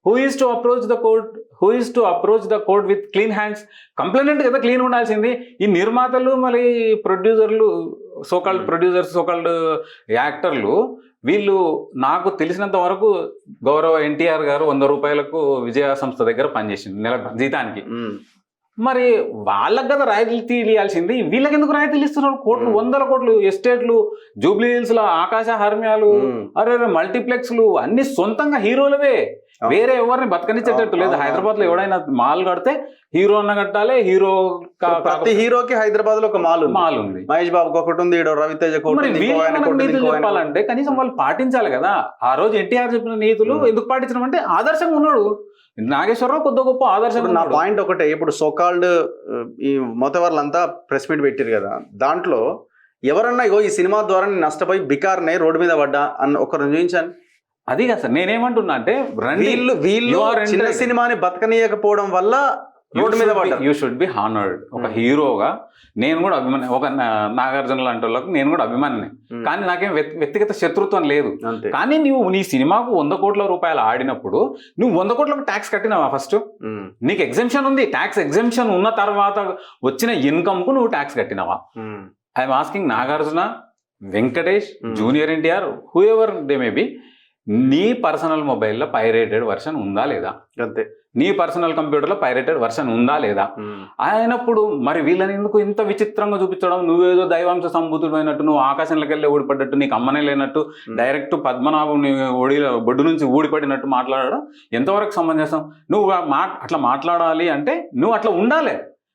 Who is to approach the court, who is to approach the court with clean hands? Complaint కదా clean ఉండాల్సింది. ఈ నిర్మాతలు మరి ప్రొడ్యూసర్లు, సోకాల్డ్ ప్రొడ్యూసర్స్, సోకాల్డ్ యాక్టర్లు, వీళ్ళు నాకు తెలిసినంత వరకు గౌరవ ఎన్టీఆర్ గారు 100 రూపాయలకు విజయ సంస్థ దగ్గర పనిచేసింది నెల జీతానికి. మరి వాళ్ళకి కదా రాయితీలు ఇవ్వాల్సింది, వీళ్ళకి ఎందుకు రాయితీలు ఇస్తున్నారు? కోట్లు, 100 కోట్లు, ఎస్టేట్లు, జూబ్లీ హిల్స్ లో ఆకాశ హర్మ్యాలు, అరే మల్టీప్లెక్స్లు అన్ని సొంతంగా హీరోలవే. వేరే ఎవరిని బతకనిచ్చేటట్టు లేదు. హైదరాబాద్ లో ఎవడైనా మాల్ కడితే హీరో అన్న కట్టాలి. హీరో ప్రతి హీరోకి హైదరాబాద్ లో ఒక మాల్ ఉంది. మహేష్ బాబుకి ఒకటి ఉంది, రవితేజ నీతులు చెప్పాలంటే కనీసం వాళ్ళు పాటించాలి కదా. ఆ రోజు ఎన్టీఆర్ చెప్పిన నీతులు ఎందుకు పాటించడం అంటే ఆదర్శంగా ఉన్నాడు నాగేశ్వరరావు, కొద్ది గొప్ప ఆదర్శంగా. నా పాయింట్ ఒకటే, ఇప్పుడు సోకాల్డ్ ఈ మొత్తవర్లంతా ప్రెస్ మీట్ పెట్టారు కదా, దాంట్లో ఎవరన్నా ఇగో ఈ సినిమా ద్వారా నేను నష్టపోయి బికార్నే రోడ్డు మీద పడ్డా అన్న ఒకరు చూపించాను. అది కాదు సార్, నేనేమంటున్నా అంటే వీళ్ళు చిన్న సినిమాని బతకనీయకపోవడం వల్ల రోడ్డు మీద పడ్డా. You should be honoured. ఒక హీరోగా నేను కూడా అభిమాని, ఒక నాగార్జున లాంటి వాళ్ళకు నేను కూడా అభిమానిని. కానీ నాకేం వ్యక్తిగత శత్రుత్వం లేదు. కానీ నువ్వు నీ సినిమాకు 100 కోట్ల రూపాయలు ఆడినప్పుడు నువ్వు 100 కోట్లకు ట్యాక్స్ కట్టినావా? ఫస్ట్ నీకు ఎగ్జెంప్షన్ ఉంది. ట్యాక్స్ ఎగ్జెంప్షన్ ఉన్న తర్వాత వచ్చిన ఇన్కమ్ కు నువ్వు ట్యాక్స్ కట్టినావా? I'm asking Nagarjuna, Venkatesh, junior NTR, who ever they may be, నీ పర్సనల్ మొబైల్లో పైరేటెడ్ వర్షన్ ఉందా లేదా? అంతే. నీ పర్సనల్ కంప్యూటర్లో పైరేటెడ్ వర్షన్ ఉందా లేదా? అయినప్పుడు మరి వీళ్ళని ఎందుకు ఇంత విచిత్రంగా చూపించడం? నువ్వేదో దైవాంశ సంభూతుడైనట్టు, నువ్వు ఆకాశంలోకి వెళ్ళి ఊడిపడ్డట్టు, నీకు అమ్మనే లేనట్టు, డైరెక్ట్ పద్మనాభుని బొడ్డు నుంచి ఊడిపడినట్టు మాట్లాడడం ఎంతవరకు సమంజసం? నువ్వు అట్లా మాట్లాడాలి అంటే నువ్వు అట్లా ఉండాలి.